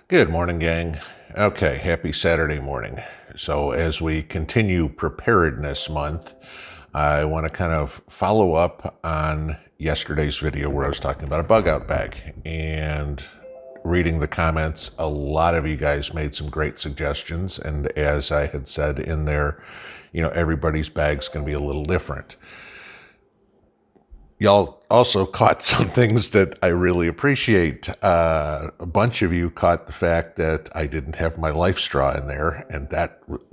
Good morning, gang. Okay, happy Saturday morning. So, as we continue Preparedness Month, I want to kind of follow up on yesterday's video where I was talking about a bug out bag. And reading the comments, a lot of you guys made some great suggestions. And as I had said in there, everybody's bag's going to be a little different. Y'all also caught some things that I really appreciate. A bunch of you caught the fact that I didn't have my life straw in there, and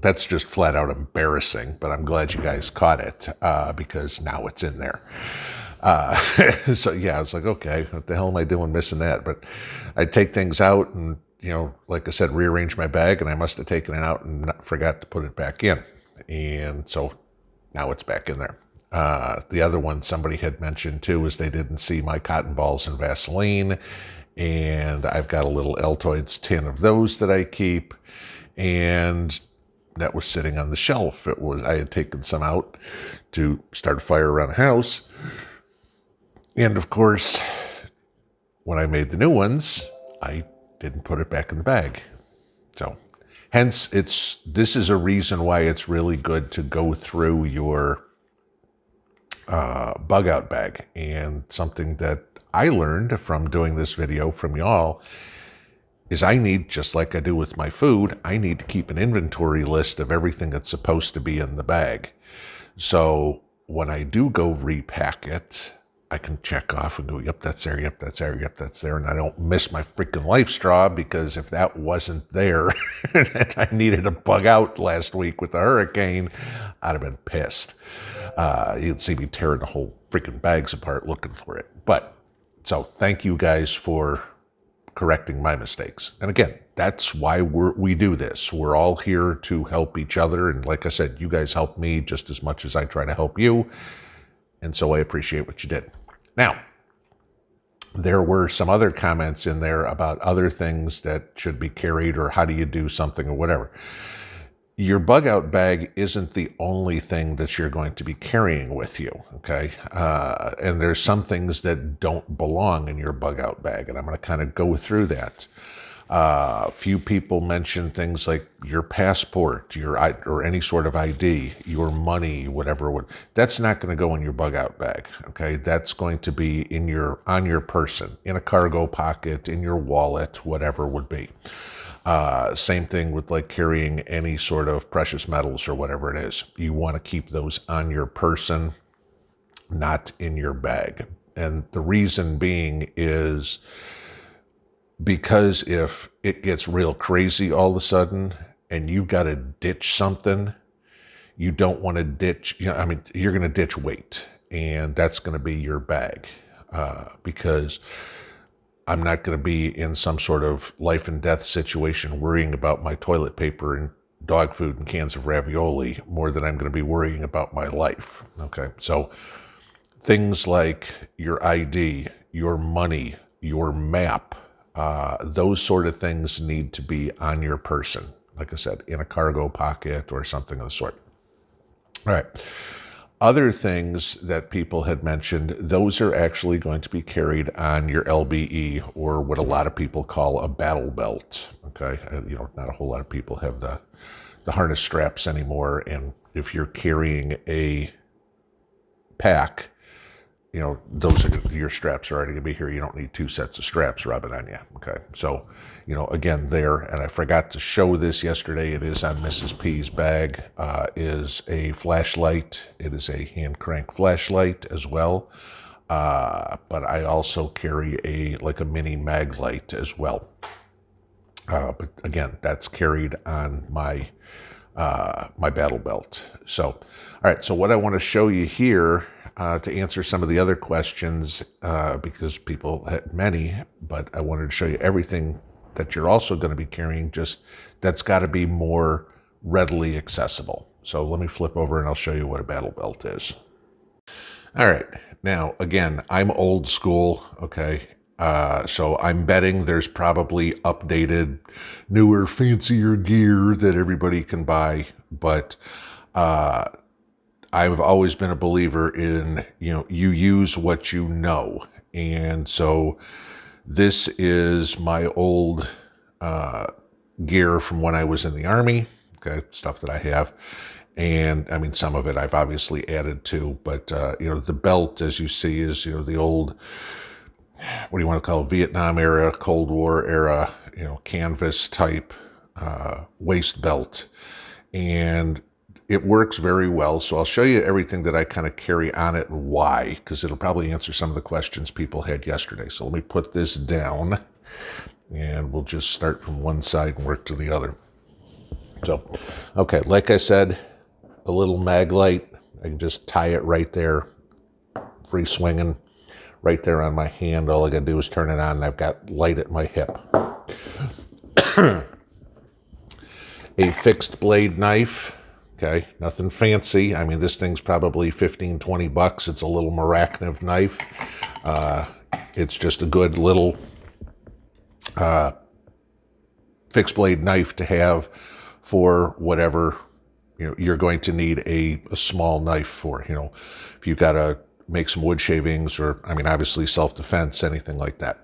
that's just flat out embarrassing, but I'm glad you guys caught it because now it's in there. So yeah, I was like, okay, what the hell am I doing missing that? But I take things out and, like I said, rearrange my bag, and I must have taken it out and forgot to put it back in. And so now it's back in there. The other one somebody had mentioned too is they didn't see my cotton balls and Vaseline, and I've got a little Altoids tin of those that I keep, and that was sitting on the shelf. I had taken some out to start a fire around the house, and of course, when I made the new ones, I didn't put it back in the bag. So, hence, this is a reason why it's really good to go through your bug out bag. And something that I learned from doing this video from y'all is I need, just like I do with my food, I need to keep an inventory list of everything that's supposed to be in the bag. So when I do go repack it, I can check off and go, yep, that's there, yep, that's there, yep, that's there. And I don't miss my freaking life straw, because if that wasn't there and I needed a bug out last week with the hurricane, I'd have been pissed. You'd see me tearing the whole freaking bags apart looking for it. But, so thank you guys for correcting my mistakes. And again, that's why we do this. We're all here to help each other. And like I said, you guys help me just as much as I try to help you. And so I appreciate what you did. Now, there were some other comments in there about other things that should be carried, or how do you do something, or whatever. Your bug out bag isn't the only thing that you're going to be carrying with you, okay? And there's some things that don't belong in your bug out bag, and I'm going to kind of go through that. A few people mentioned things like your passport, or any sort of ID, your money, whatever. That's not going to go in your bug out bag, okay? That's going to be on your person, in a cargo pocket, in your wallet, whatever would be. Same thing with like carrying any sort of precious metals or whatever it is. You want to keep those on your person, not in your bag. And the reason being is because if it gets real crazy all of a sudden and you've got to ditch something, you don't want to ditch, you're going to ditch weight, and that's going to be your bag, because I'm not going to be in some sort of life and death situation worrying about my toilet paper and dog food and cans of ravioli more than I'm going to be worrying about my life. Okay. So things like your ID, your money, your map, those sort of things need to be on your person. Like I said, in a cargo pocket or something of the sort. All right. Other things that people had mentioned, those are actually going to be carried on your LBE, or what a lot of people call a battle belt. Okay, not a whole lot of people have the harness straps anymore, and if you're carrying a pack, your straps are already going to be here. You don't need two sets of straps rubbing on you. Okay, so again, and I forgot to show this yesterday, it is on Mrs. P's bag, is a flashlight. It is a hand crank flashlight as well. But I also carry a mini mag light as well. But again, that's carried on my battle belt. So, all right. So what I want to show you here, to answer some of the other questions, because people had many, but I wanted to show you everything that you're also going to be carrying, just that's got to be more readily accessible. So let me flip over and I'll show you what a battle belt is. All right. Now, again, I'm old school, okay? So I'm betting there's probably updated, newer, fancier gear that everybody can buy, but I've always been a believer in, you use what you know. And so this is my old gear from when I was in the Army, okay, stuff that I have. And I mean, some of it I've obviously added to, but, the belt, as you see, is, the old, what do you want to call it, Vietnam era, Cold War era, canvas type waist belt. And it works very well. So I'll show you everything that I kind of carry on it and why, because it'll probably answer some of the questions people had yesterday. So let me put this down and we'll just start from one side and work to the other. So, okay, like I said, a little mag light. I can just tie it right there, free swinging, right there on my hand. All I gotta do is turn it on and I've got light at my hip. A fixed blade knife. Okay, nothing fancy. I mean, this thing's probably 15, 20 bucks. It's a little Maracniv knife. It's just a good little fixed blade knife to have for whatever you're going to need a small knife for. If you've got to make some wood shavings, or I mean, obviously self-defense, anything like that.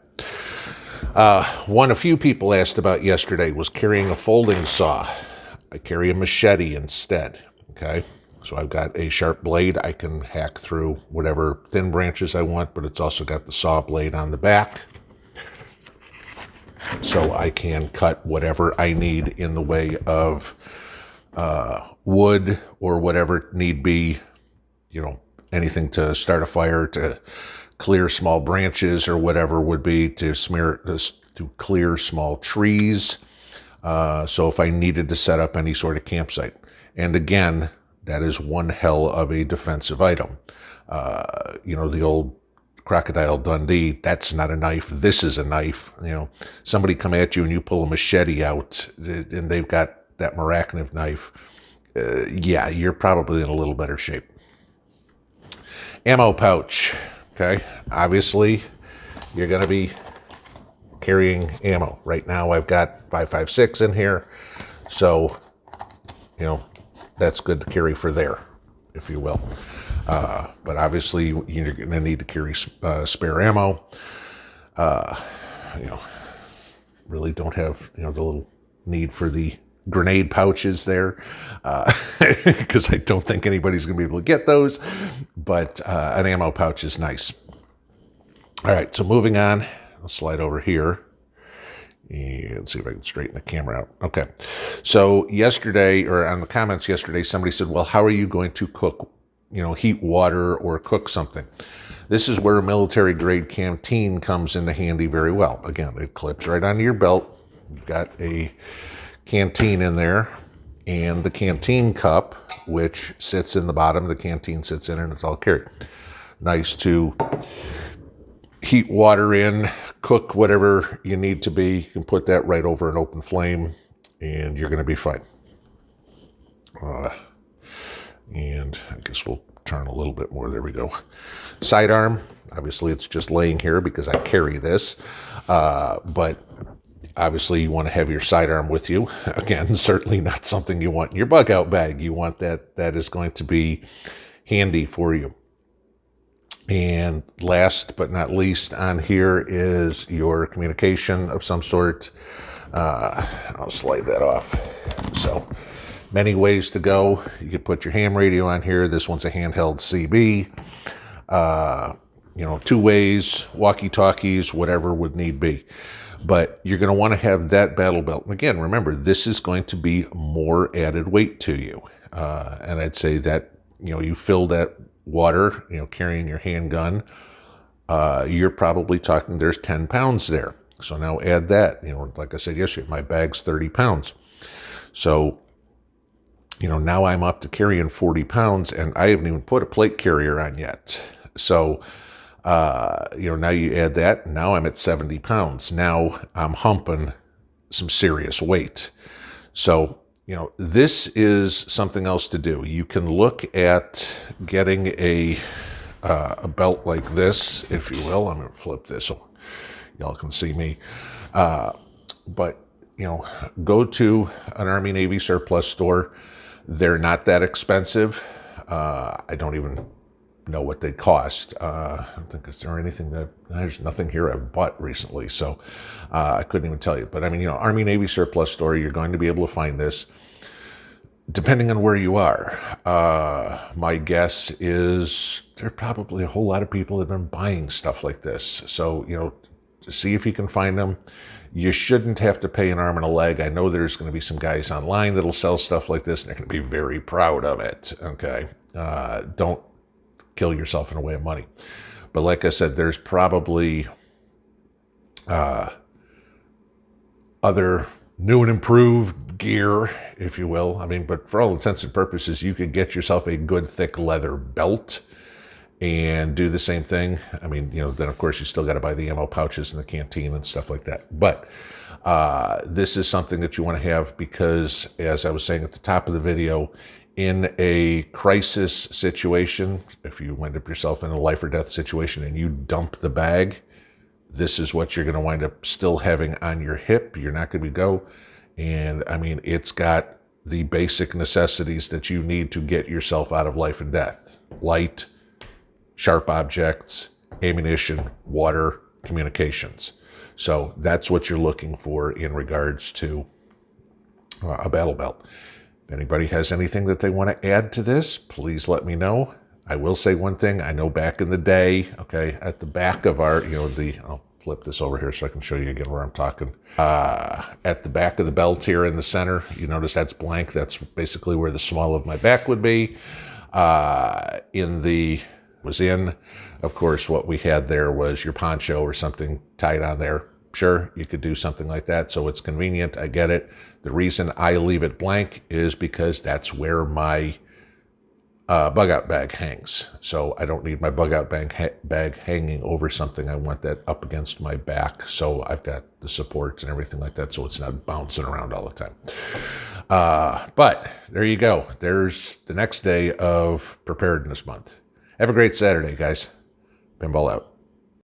One a few people asked about yesterday was carrying a folding saw. I carry a machete instead, okay? So I've got a sharp blade. I can hack through whatever thin branches I want, but it's also got the saw blade on the back. So I can cut whatever I need in the way of wood or whatever need be, anything to start a fire, to clear small branches or whatever would be, to clear small trees. So if I needed to set up any sort of campsite. And again, that is one hell of a defensive item. The old Crocodile Dundee, that's not a knife. This is a knife. Somebody come at you and you pull a machete out and they've got that Maracniv knife. Yeah, you're probably in a little better shape. Ammo pouch. Okay. Obviously, you're going to be carrying ammo. Right now, I've got 5.56 in here. So, that's good to carry for there, if you will. But obviously, you're going to need to carry spare ammo. Really don't have, the little need for the grenade pouches there, because I don't think anybody's going to be able to get those. But an ammo pouch is nice. All right, so moving on. I'll slide over here and see if I can straighten the camera out. Okay, so yesterday, or on the comments yesterday, somebody said, well, how are you going to cook, heat water or cook something? This is where a military grade canteen comes into handy very well. Again, it clips right onto your belt. You've got a canteen in there, and the canteen cup, which sits in the bottom, the canteen sits in, and it's all carried. Nice to heat water in, cook whatever you need to be. You can put that right over an open flame, and you're going to be fine. And I guess we'll turn a little bit more. There we go. Sidearm. Obviously, it's just laying here because I carry this. But obviously, you want to have your sidearm with you. Again, certainly not something you want in your Bugout bag. You want that is going to be handy for you. And last but not least on here is your communication of some sort. I'll slide that off. So many ways to go. You could put your ham radio on here. This one's a handheld CB. 2 ways, walkie-talkies, whatever would need be. But you're going to want to have that battle belt. And again, remember, this is going to be more added weight to you. And I'd say that, you fill that water, carrying your handgun, you're probably talking there's 10 pounds there. So now add that, like I said yesterday, my bag's 30 pounds. So, now I'm up to carrying 40 pounds and I haven't even put a plate carrier on yet. So, now you add that, now I'm at 70 pounds. Now I'm humping some serious weight. So, this is something else to do. You can look at getting a belt like this, if you will. I'm going to flip this so y'all can see me. But, go to an Army Navy surplus store. They're not that expensive. I don't even know what they cost. I don't think, is there anything there's nothing here I've bought recently, so I couldn't even tell you. But I mean, Army Navy surplus store, you're going to be able to find this depending on where you are. My guess is there are probably a whole lot of people that have been buying stuff like this. So, see if you can find them. You shouldn't have to pay an arm and a leg. I know there's going to be some guys online that'll sell stuff like this, and they're going to be very proud of it. Okay. Don't kill yourself in a way of money. But like I said, there's probably other new and improved gear, if you will. I mean, but for all intents and purposes, you could get yourself a good thick leather belt and do the same thing. I mean, then of course you still got to buy the ammo pouches in the canteen and stuff like that. But this is something that you want to have because, as I was saying at the top of the video, in a crisis situation, if you wind up yourself in a life or death situation and you dump the bag, this is what you're going to wind up still having on your hip. You're not going to go. And I mean, it's got the basic necessities that you need to get yourself out of life and death: light, sharp objects, ammunition, water, communications. So that's what you're looking for in regards to a battle belt. If anybody has anything that they want to add to this, please let me know. I will say one thing. I know back in the day, okay, at the back of our, I'll flip this over here so I can show you again where I'm talking. At the back of the belt here in the center, you notice that's blank. That's basically where the small of my back would be. Of course, what we had there was your poncho or something tied on there. Sure, you could do something like that, so it's convenient. I get it. The reason I leave it blank is because that's where my bug-out bag hangs. So I don't need my bug-out bag hanging over something. I want that up against my back, so I've got the supports and everything like that, so it's not bouncing around all the time. But there you go. There's the next day of Preparedness Month. Have a great Saturday, guys. Pinball out.